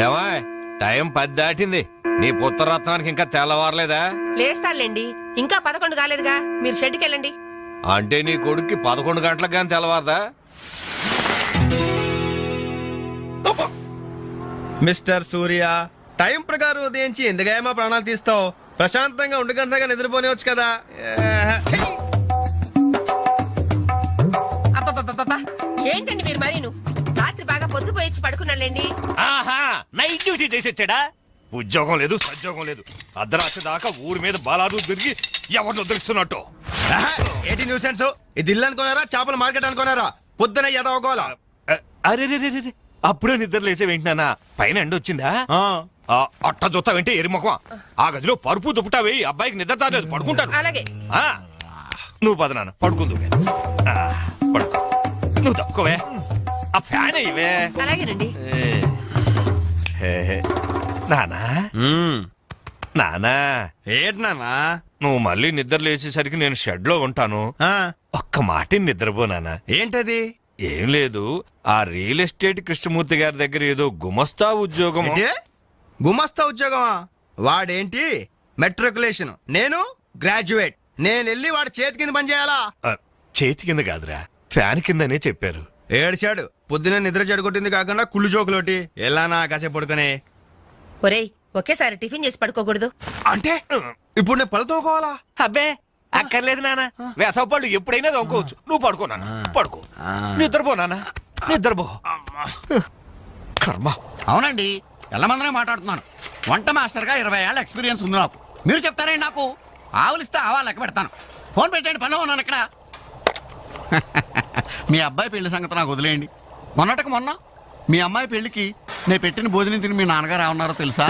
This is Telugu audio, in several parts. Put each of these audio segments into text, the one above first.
ఏమా టైం 10 దాటింది. నీ పుత్రరత్నానికి ఇంకా తెల్లవారలేదా? లేస్తానులేండి, ఇంకా 11 కాలేదుగా. మీరు షెడ్కి వెళ్ళండి. అంటే నీ కొడుక్కి 11 గంటలకు కానీ తెల్లవారదా? మిస్టర్ సూర్య, టైం ప్రకారం ఉదయించి ఎందుకేమో ప్రాణాలు తీస్తావు? ప్రశాంతంగా 1 గంటగా నిద్రపోనివచ్చు కదా. అబ్బబ్బబ్బబ్బా, ఏంటండి మీరు మరీను? రాత్రి బాగా పొద్దుపోయి పడుకున్నాలేండి. ఆహా, నైట్ డ్యూటీ చేసి వచ్చాడా? ఉద్యోగం లేదు, సద్యోగం లేదు. అర్ధరాత్రి దాకా ఊరి మీద బాలాదు తిరిగి ఎవరిని వదిలిస్తున్నట్టు. ఏంటి న్యూసెన్స్? ఇది ఇల్లు అనుకున్నారా, చేపల మార్కెట్ అనుకున్నారా? పొద్దున ఎదవగోలా. అరే అప్పుడే నిద్ర లేసే వెంటనా పైన ఎండ వచ్చిందా? అట్ట చూస్తావేంటే ఎరిముఖం. ఆ గదిలో పరుపు దుప్పటా వేయి, అబ్బాయికి నిద్ర చాలేదు, పడుకుంటాడు. అలాగే. నువ్వు పద నాన్న, పడుకుందు. పడుకో, నువ్వు తప్పుకోవే. ఆ ఫ్యాన్ అయ్యవే. అలాగేనండి. నానా నానా, ఏంటి నాన్నా? నువ్వు మళ్ళీ నిద్ర లేచేసరికి నేను షెడ్ లో ఉంటాను. ఒక్క మాట నిద్రపోనానా. ఏంటది? ఏం లేదు, ఆ రియల్ ఎస్టేట్ కృష్ణమూర్తి గారి దగ్గర ఏదో గుమస్తా ఉద్యోగం. గుమస్తా ఉద్యోగమా? వాడేంటి మెట్రికులేషన్, నేను గ్రాడ్యుయేట్. నేను వెళ్ళి వాడి చేతి కింద పని చేయాలా? చేతి కింద కాదురా, ఫ్యాన్ కిందనే చెప్పారు. ఏడ్చాడు. పొద్దున నిద్ర చెడగొట్టింది కాకుండా కుళ్ళు జోకులోటి. ఎలానా కాసేపు పడుకునే. ఒరేయ్, ఒకేసారి టిఫిన్ చేసి పడుకోకూడదు. అంటే ఇప్పుడు నేను పళ్ళతోకోవాలా? అబ్బే అక్కర్లేదు నాన్న, వేసవపళ్ళు ఎప్పుడైనా తోకోవచ్చు. నువ్వు పడుకో నాన్న, పడుకో. నిద్రపో నాన్న, నిద్రపో. కర్మ. అవునండి, ఎల్లమందనే మాట్లాడుతున్నాను. వంట మాస్టర్గా 20 ఏళ్ళ ఎక్స్పీరియన్స్ ఉంది నాకు. మీరు చెప్తారండి నాకు? ఆవులిస్తే ఆవా లెక్క పెడతాను. ఫోన్ పెట్టండి, పనిలో ఉన్నాను ఇక్కడ. మీ అబ్బాయి పెళ్లి సంగతి నాకు వదిలేయండి. మొన్నటికి మొన్న మీ అమ్మాయి పెళ్లికి నేను పెట్టిన భోజనం తిని మీ నాన్నగారు ఏమన్నారో తెలుసా?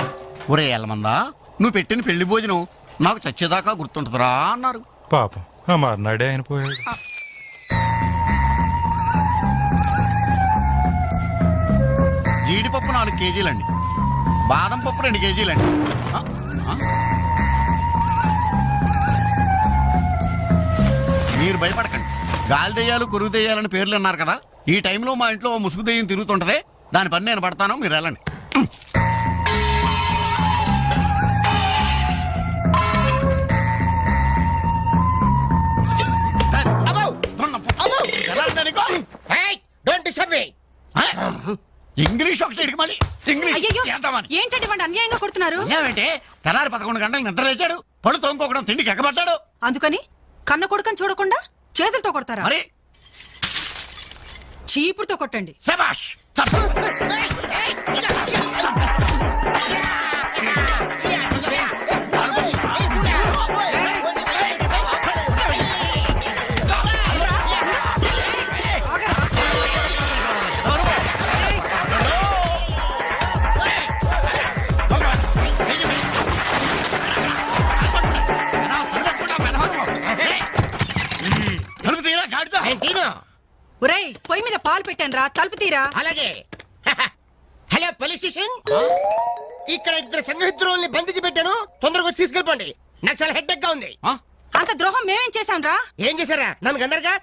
ఒరే ఎల్లమందా, నువ్వు పెట్టిన పెళ్లి భోజనం నాకు చచ్చేదాకా గుర్తుంటుందిరా అన్నారు. పాపం ఆ మర్నాడే ఆయన పోయాడు. జీడిపప్పు 4 కేజీలండి, బాదం పప్పు 2 కేజీలండి. మీరు భయపడకండి. గాలి దెయ్యాలు, కురుగు దెయ్యాలని పేర్లు అన్నారు కదా. ఈ టైంలో మా ఇంట్లో ముసుగు దెయ్యం తిరుగుతుంటదే, దాని పని నేను పడతాను, మీరు వెళ్ళండి. ఇంగ్లీష్ ఒకటి ఇడికి మళ్ళీ ఏంటండి వాడు అన్యాయంగా కొడుతున్నారు? ఏమంటే తెల్లారి 11 గంటలకు నిద్ర లేచాడు, పళ్ళు తోముకోకడం తిండికి ఎక్కబడ్డాడు. అందుకని కన్న కొడుకని చూడకుండా చేతులతో కొడతారా? మరి చీపురుతో కొట్టండి. శభాష్. ఒరేయ్, పొయ్యి మీద పాలు పెట్టాను రా, తలుపు తీరా. అలాగే. హలో పోలీస్ స్టేషన్, ఇక్కడ 2 సంఘహితుల్ని బంధించి పెట్టాను, తొందరగా వచ్చి తీసుకెళ్ళిపోండి. నాకు చాలా హెడ్ గా ఉంది. అంత ద్రోహం మేమేం చేశాం రా? ఏం చేశారా? నన్ను అందరుగా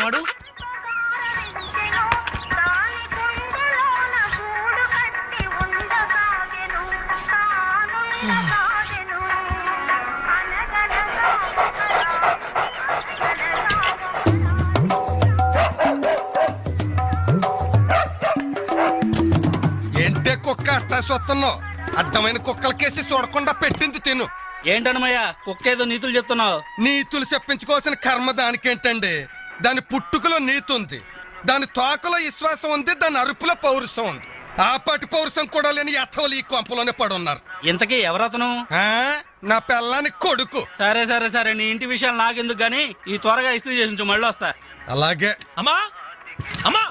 వాడు ఏంటే కుక్క అట్టా సొత్తున్నావు? అడ్డమైన కుక్కలకేసి చూడకుండా పెట్టింది తిను. ఏంటన్నమయ్యా కుక్కేదో నీతులు చెప్తున్నావు? నీతులు చెప్పించుకోవాల్సిన కర్మ దానికేంటండి? దాని పుట్టుకలో నీతి ఉంది, దాని తోకలో విశ్వాసం ఉంది, దాని అరుపులో పౌరుషం ఉంది. ఆ పాటి పౌరుషం కూడా లేని యథోలు ఈ కొంపలోనే పడున్నారు. ఇంతకీ ఎవరతను? నా పిల్లాని కొడుకు. సరే సరే సరే, నీ ఇంటి విషయాలు నాకెందుకు గానీ ఈ త్వరగా ఇస్త్రీ చేసి మళ్ళీ వస్తా. అలాగే. అమ్మా అమ్మా,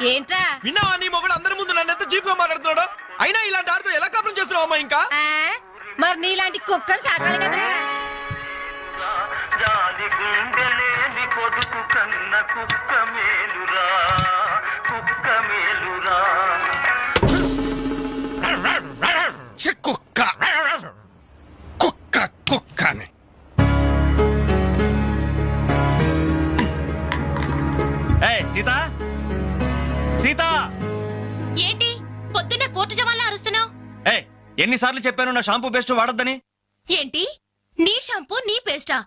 ఏంట్రా? విన్నావా? నీ మొగుడు అందరి ముందు నన్ను ఎంత చీప్ గా మాట్లాడుతున్నాడు. అయినా ఇలాంటి ఆడితో ఎలా కాపురం చేస్తున్నావు అమ్మా? ఇంకా మరి నీలాంటి కుక్కలు సాకాలి కదరా. కుక్క కుక్క కుక్కని. సీత సీత, ఏంటి పొద్దున్నే కోర్టు జవాన్లా అరుస్తున్నావు? ఎన్నిసార్లు చెప్పాను నా షాంపూ బెస్ట్ వాడొద్దని? ఏంటి నీ షాంపూ నీ పేస్టా?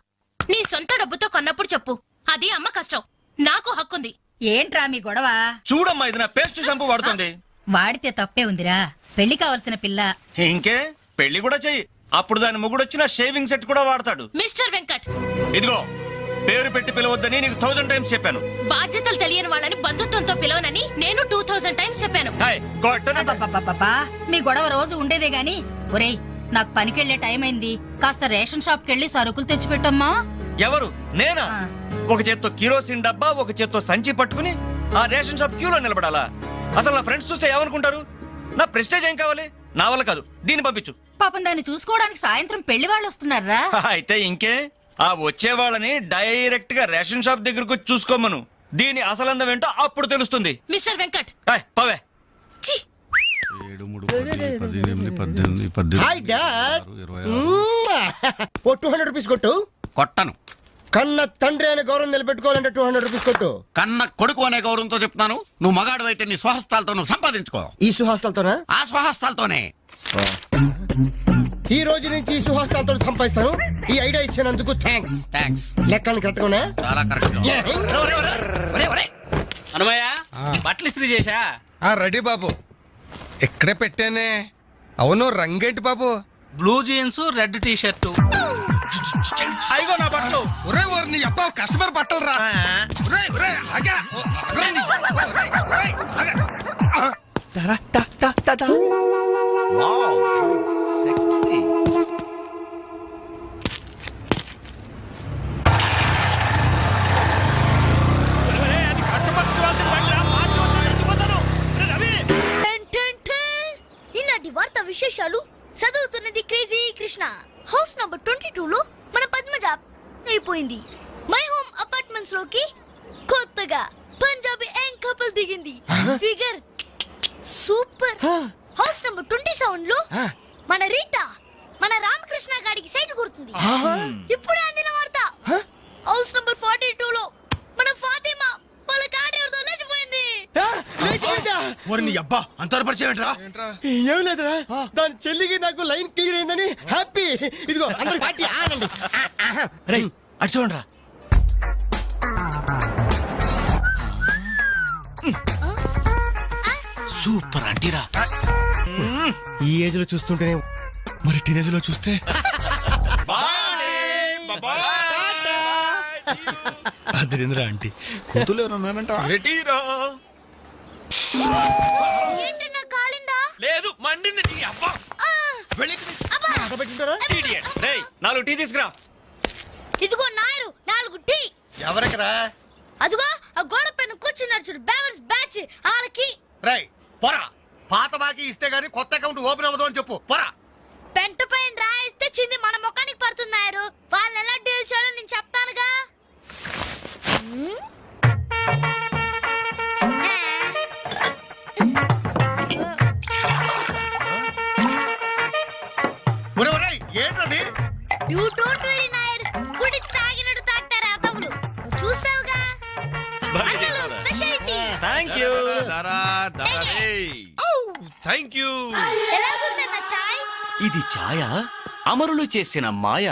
నీ సొంత డబ్బుతో కొన్నప్పుడు చెప్పు, అది అమ్మ కష్టం, నాకు హక్కుంది. ఏంట్రా మీ గొడవ? చూడమ్మా, ఇది నా పేస్ట్ షాంపూ వాడుతుంది. వాడితే తప్పే ఉందిరా, పెళ్లి కావాల్సిన పిల్ల. ఇంకే పెళ్లి కూడా చెయ్యి, అప్పుడు దాని మొగుడు వచ్చిన షేవింగ్ సెట్ కూడా వాడతాడు. మిస్టర్ వెంకట్, ఇదిగో పేరు పెట్టి పిలవద్దని నీకు 1000 టైమ్స్ చెప్పాను. బాధ్యతలు తెలియని వాళ్ళని బంధుత్వంతో పిలవనని నేను 2000 టైమ్స్ చెప్పాను. అబ్బబ్బబ్బబ్బబ్బా, మీ గొడవ రోజు ఉండేదే గాని. ఒరేయ్, నాకు పనికెళ్లే టైం అయింది, కాస్త రేషన్ షాప్ కెళ్ళి సరుకులు తెచ్చిపెట్టమ్మా. ఎవరు? నేనా? ఆ. ఒక చేత్తో కిరోసిన్ డబ్బా, ఒక చేత్తో సంచి పట్టుకుని ఆ రేషన్ షాప్ క్యూలో నిలబడాలా? అసలు నా ఫ్రెండ్స్ చూస్తే ఏమనుకుంటారు? నా ప్రెస్టేజ్ ఏం కావాలి? నా వల్ల కాదు, దీన్ని పంపించు. పాపం దాన్ని చూసుకోవడానికి సాయంత్రం పెళ్లి వాళ్ళు వస్తున్నారా? అయితే ఇంకే, ఆ వచ్చే వాళ్ళని డైరెక్ట్ గా రేషన్ షాప్ దగ్గరకు వచ్చి చూసుకోమను. దీని అసలందం ఏంటో అప్పుడు తెలుస్తుంది. మిస్టర్ వెంకట్, పవే. ఛీ! 7, 3, 10, 18, 18. Hi dad. ఓ 200 రూపీస్ కొట్టు. కొట్టను. కన్న తండ్రి అనే గౌరవం నిలబెట్టుకోవాలంటే 200 రూపీస్ కొట్టు. కన్న కొడుకు అనే గౌరవంతో చెప్తాను. నువ్వు మగాడు అయితే నీ స్వహస్తాలతో నువ్వు సంపాదించుకో. ఈ సుహాస్తాలతోనా? ఆ స్వహస్తాలతోనే. ఈ రోజు నుంచి ఈ సుహాస్తాలతో సంపాదిస్తాను. ఈ ఐడియా ఇచ్చినందుకు థ్యాంక్స్. థ్యాంక్స్. లెక్కలు కరెక్ట్ గా చాలా కరెక్ట్. అనుమయ్య, బట్టలు ఇస్త్రీ చేశా? రెడీ బాబు, ఇక్కడే పెట్టానే. అవును, రంగేంటి బాబు? Blue jeans, red T shirt. అయిగో నా బట్టలు. ఒరే ఒరే, నీ అబ్బా కస్టమర్ బట్టలు రా. ఒరేయ్, ఒరేయ్, ఆగా. ఒరేయ్, ఒరేయ్, ఒరేయ్, ఆగా. ఈనాటి వార్త విశేషాలు చదువుతున్నది క్రేజీ కృష్ణ. హౌస్ నంబర్ 22 లో మన పద్మజ అయిపోయింది. మై హోమ్ అపార్ట్మెంట్స్ లోకి కొత్తగా పంజాబీ యంగ్ కపుల్ దిగింది. Figure super. హౌస్ నంబర్ 27 లో మన రీటా మన రామకృష్ణ గారికి సైట్ కొడుతుంది. ఇప్పుడు అందిన వార్త హౌస్ నంబర్ 42 లో మన ఫాతిమా వాళ్ళ కాడేరుతో లేచిపోయింది. అబ్బా అంత పరిచయం ఏం లేదురా, దాని చెల్లికి నాకు లైన్ క్లియర్ అయిందని హ్యాపీ. ఇదిగో అందరికి పార్టీ ఆనండి. అటు చూడరా. సూపర్ అంటీరా. ఈ ఏజ్ లో చూస్తుంటేనే, మరి టీనేజ్ లో చూస్తే అదిరింద్ర ఆంటీ కూతురు ఎవరన్నారంట? లేదు, మండింది నీ అబ్బా. రేయ్, 4 టీ తీసుకురా. ఇదిగో నాయరు 4 టీ. ఎవరికరా? అదిగో ఆ గోడ పైన కూర్చున్నాడు చూడు, బేవర్స్ బ్యాచ్ వాళ్ళకి. రేయ్ పోరా, పాత బాకీ ఇస్తే గానీ కొత్త అకౌంట్ ఓపెన్ అవ్వదు అని చెప్పు. పోరా. పెంట పైన రాయిస్తే చింది మన ముఖానికి పడుతున్నారు. వాళ్ళు ఎలా డీల్ చేయాలో నేను చెప్తానుగా. ఏంటది? యూ డోంట్ వరీ నాయర్, గుడి తాగినట్టు తాగుతారు అదవులు. చూస్తావుగా అన్నలు స్పెషాలిటీ. థాంక్యూ. Thank you. ఎలాగుందన్న చాయ్? ఇది ఛాయ, అమరులు చేసిన మాయ.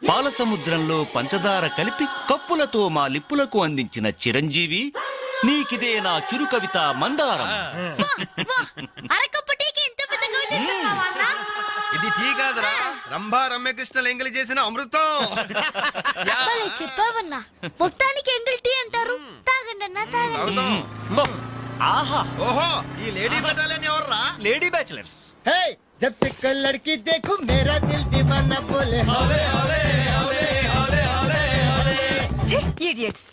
పాల సముద్రంలో పంచదార కలిపి కప్పులతో మా లిప్పులకు అందించిన చిరంజీవి, నీకిదే నా చిరు కవిత మందారం. అరకప్పు టీకి ఇంత పెద్ద కవిత చెప్పావా అన్న? ఇది టీ కాదురా, రంభా రమ్యకృష్ణలు ఎంగిలి చేసిన అమృతం. భలే చెప్పావన్నా. మొత్తానికి ఎంగిల్ టీ అంటారు. తాగండి అన్న, తాగండి. ఆహా, ఓహో, ఈ లేడీ బటాలియన్ ఎవర్రా? Lady bachelors. హే, జబ్ సే కల్ లడ్కీ దేఖో మేరా దిల్ దీవానా బోలే ఇడియట్స్.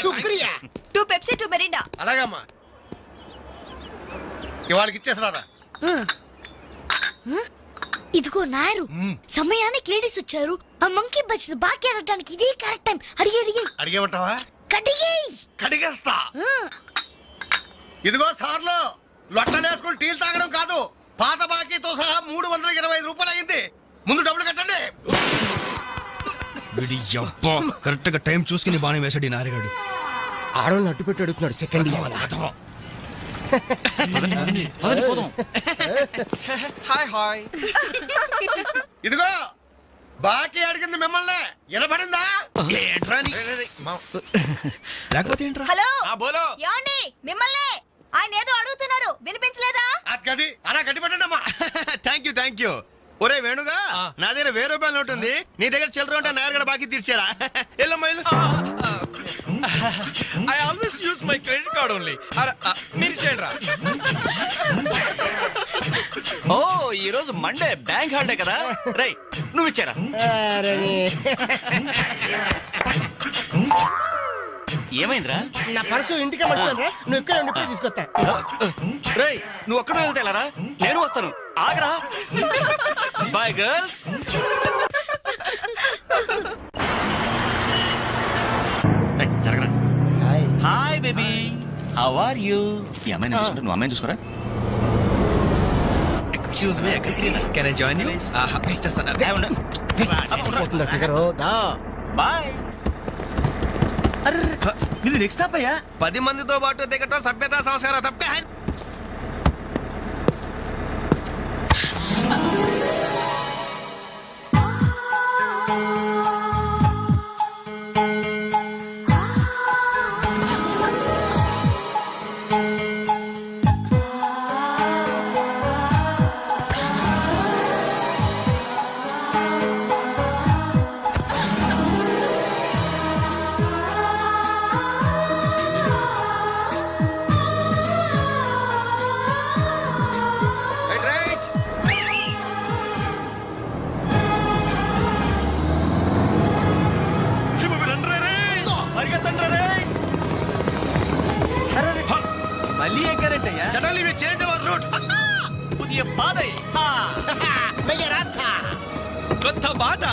శుక్రియా. 2 పెప్సీ 2 మెరిండా. అలాగమ్మా, ఇవాళకి ఇచ్చేసరారా. ఇదిగో నాయరు, సమయానికి లేడీస్ వచ్చారు. ఆ మంకీ బచ్చిన బాకీ అడగడానికి ఇదే కరెక్ట్ టైం. అడిగి అడిగేమంటావా? కడిగేయ్. కడిగేస్తా. ఇదిగో సార్లు, లొట్టలేసుకుని టీలు తాగడం కాదు, పాత బాకీతో సహా 325 రూపాయలు అయింది. ముందు డబ్బులు కట్టండి. కరెక్ట్ గా టైం చూసుకుని బాగానే వేసాడు ఈ నారిగాడు. ఆడవాళ్ళని అడ్డు పెట్టి అడుగుతున్నాడు. Second hi hi. ఇదిగో బాకీ అడిగింది మిమ్మల్ని వినపడిందా? లేకపోతే ఏంట్రా హలో బోలో యాండి మిమ్మల్ని ఆయన ఏదో అడుగుతున్నారు వినిపించలేదా? గది అలా గట్టి పెట్టండి అమ్మా. థ్యాంక్ యూ ఒరే వేణుగా నా దగ్గర 1000 రూపాయలు నోట్ ఉంది, నీ దగ్గర చిల్లర ఉంటే నేరుగా బాకీ తీర్చారా? ఎల్లమ్మా ఇల్లు. I always use my credit card only. మీరు చేయండి రా. ఓ ఈ రోజు మండే బ్యాంక్ హాలిడే కదా. రై నువ్వు ఇచ్చారా? ఏమైందిరా? నా పర్సు ఇంటికే మర్చిపోయాను రా. నువ్వు ఇక్కడ ఉండి ఇప్పుడే తీసుకొస్తా. రేయ్ నువ్వు ఒక్కడే వెళ్తేలారా? నేను వస్తాను, ఆగరా. Bye girls. జరగరా. Hi baby, how are you? ఈ అమ్మాయిని చూసుకుంటే నువ్వు అమ్మాయిని చూసుకోరా. Excuse me, can I join you? చేస్తాను. బాయ్. ఇది నెక్స్ట్ స్టాప్ అయ్యా. 10 మందితో పాటు దిగటం సభ్యత సంస్కారం తప్పే. మళ్ళీ ఎక్కారంటే suddenly we change our route. పుదియ పాదై. కొత్త బాట.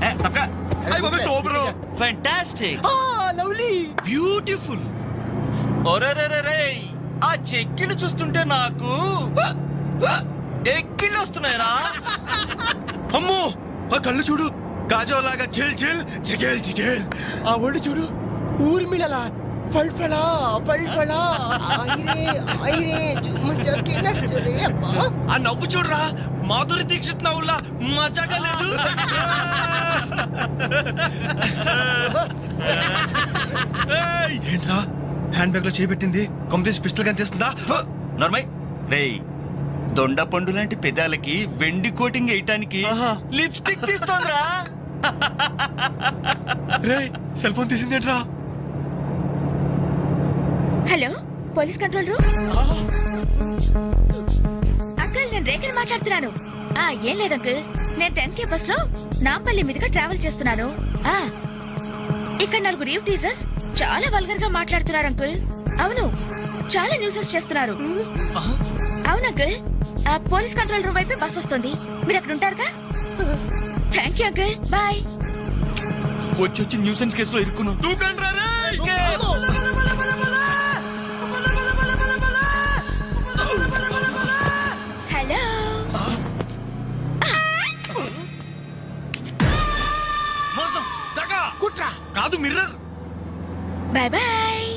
తప్పక. అయ్య బాబే సూపర్. ఫ్యాంటాస్టిక్. Lovely beautiful. ఒరేరేరే, ఆ చెక్కిళ్ళు చూస్తుంటే నాకు ఎక్కిళ్ళు వస్తున్నాయరా. అమ్మో ఆ కళ్ళు చూడు, కాజోలాగా చిల్ చిల్ జిగేల్ జిగేల్. ఆ ఒళ్ళు చూడు, ఊర్మిళలా ఫల్ఫలా ఫల్ఫలా ఐరే ఐరే జుమ్మ జకిన చరే అబ్బా. ఆ నవ్వు చూడరా, మాధురి దీక్షిత్ నవ్వులా మజాగా లేదు. ఏంట్రా హ్యాండ్ బ్యాగ్ లో చేపెట్టింది? కొమ్మతీసి పిస్టల్ కనిపిస్తుందా? నార్మల్. రేయ్ దొండ పండు లాంటి పెదాలకి వెండి కోటింగ్ వేయటానికి లిప్స్టిక్ తీస్తోందిరా. రే సెల్ ఫోన్ తీసిందేంట్రా? Hello police control room. Uncle నేను రేఖని మాట్లాడుతున్నాను. ఏం లేదు అంకుల్, నేను 10K బస్ లో నాంపల్లి మీదుగా ట్రావెల్ చేస్తున్నాను. ఇక్కడ 4 రీవ్ టీజర్స్ చాలా వల్గర్ గా మాట్లాడుతున్నారు అంకుల్. అవును, చాలా న్యూసెస్ చేస్తున్నారు. అవును అంకుల్, పోలీస్ కంట్రోల్ రూమ్ వైపే బస్ వస్తుంది. మీరు అక్కడ ఉంటారుగా? Thank you uncle, bye. వచ్చి న్యూసెన్స్ కేసులో ఇరుక్కున్నావు. హలో మోసం, దగా, కుట్ర కాదు mirror. Bye bye.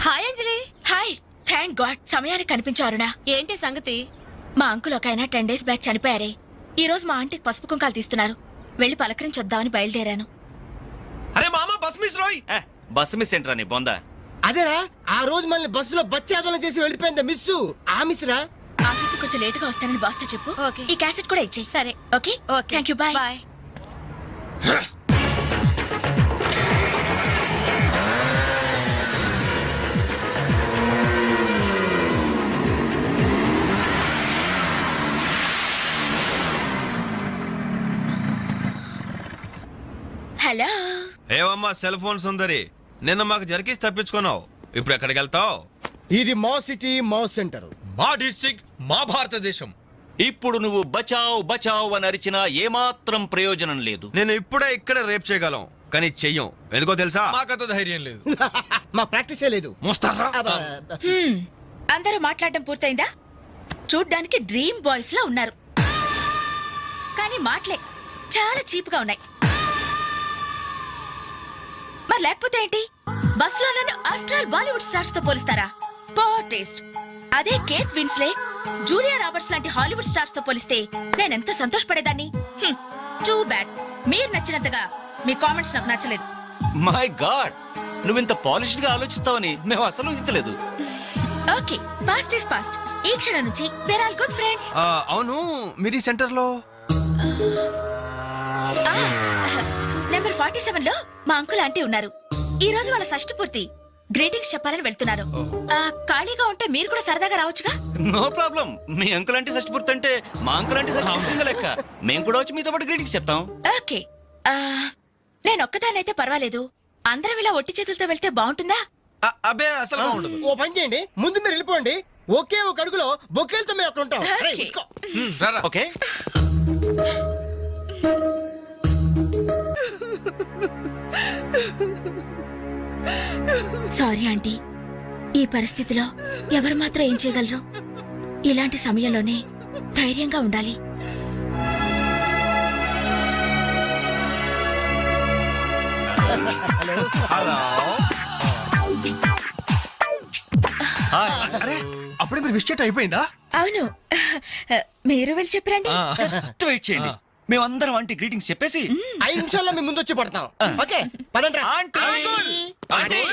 Hi Anjali. Hi, thank god సమయానికి కనిపించారునా. ఏంటి సంగతి? మా అంకుల్ ఒక ఆయన 10 డేస్ బ్యాక్ చనిపోయారే. ఈ రోజు మా ఆంటీకి పసుపు కుంకాలు తీస్తున్నారు. వెళ్ళి పలకరించొద్దామని బయలుదేరాను. అరే మామ బస్ మిస్ రోయ్. బస్ మిస్ ఏంట్రా నీ బొందా? అదేరా ఆ రోజు మనల్ని బస్సులో బచ్చాదోళన చేసి వెళ్ళిపోయింది మిస్సు. ఆ మిస్ రా. ఆఫీస్ కొంచెం లేట్ గా వస్తానని బాస్తో చెప్పు. ఓకే. ఈ క్యాసెట్ కూడా ఇచ్చేయి. సరే. Okay okay. Thank you, bye. Bye. Hello. ఏవమ్మా సెల్ ఫోన్ సుందరి, నిన్న మాకు జరికేసి తప్పించుకున్నావు, ఇప్పుడు ఎక్కడికి వెళ్తావు? ఇది మా సిటీ మా సెంటర్. మా డిస్ట్రిక్ట్ మా భారతదేశం. ఇప్పుడు నువ్వు బచావ్ బచావ్ అని అరిచినా ఏమాత్రం ప్రయోజనం లేదు. నేను ఇప్పుడే ఇక్కడ రేప్ చేయగలం, కానీ చెయ్యం. ఎందుకో తెలుసా? మాకంత ధైర్యం లేదు. మా ప్రాక్టీసే లేదు. మోస్తారా? అందరూ మాట్లాడడం పూర్తయిందా? చూడ్డానికి డ్రీమ్ బాయ్స్ లా ఉన్నారు, కానీ మాటలే చాలా చీప్ గా ఉన్నాయి. మరి లేకపోతే ఏంటి? బస్సులో నన్ను ఆఫ్టర్ ఆల్ బాలీవుడ్ స్టార్స్ తో పోలిస్తారా? Poor taste. అదే కేట్ విన్స్లెట్, జూలియా రాబర్ట్స్ లాంటి హాలీవుడ్ స్టార్స్ తో పోలిస్తే నేనెంత సంతోషపడేదాన్ని. Too bad. మీరు నచ్చినంతగా మీ కామెంట్స్ నాకు నచ్చలేదు. మై గాడ్, నువ్వింత పాలిష్డ్ గా ఆలోచిస్తావని మేము అసలు ఊహించలేదు. Okay, past is past. ఈ క్షణం నుంచి వేర్ ఆల్ గుడ్ ఫ్రెండ్స్. అవును, మీరు ఈ సెంటర్ లో నెంబర్ 47 లో మా అంకుల్ ఆంటీ ఉన్నారు. ఈ రోజు వాళ్ళ షష్ఠి పూర్తి. గ్రీటింగ్స్ చెప్పాలని వెళ్తున్నారు. ఖాళీగా ఉంటే మీరు కూడా సరదాగా రావచ్చుగా. No problem. మీ అంకుల్ అంటే షష్టిపూర్తి అంటే మా అంకుల్ అంటే షష్టిపూర్తి లెక్క. మేము కూడా వచ్చి మీతో పాటు గ్రీటింగ్స్ చెప్తాం. ఓకే, నేను ఒక్కదానైతే పర్వాలేదు. అందరం ఇలా ఒట్టి చేతులతో వెళ్తే బాగుంటుందా? అబ్బే అసలు ఉండదు. ఓ పని చేయండి, ముందు మీరు వెళ్ళిపోండి. ఒకే ఒక అడుగులో బొక్కేలతో మేము అక్కడ ఉంటాం. రేయ్, ఓకే. ఉస్కో. ఓకే. సారీ ఆంటీ, ఈ పరిస్థితిలో ఎవరు మాత్రం ఏం చేయగలరు? ఇలాంటి సమయంలోనే ధైర్యంగా ఉండాలి. అరే, అప్పుడే మీరు విష్ చేయటం అయిపోయిందా? అవును, మీరు వెళ్ళి చెప్పరండి. జస్ట్ వెయిట్ చేయండి. మేమందరం ఆంటీ గ్రీటింగ్స్ చెప్పేసి 5 నిమిషాల్లో మీ ముందు వచ్చి పడతాం. ఓకే, పదండి రా. ఆంటీ! అంకుల్! ఆంటీ!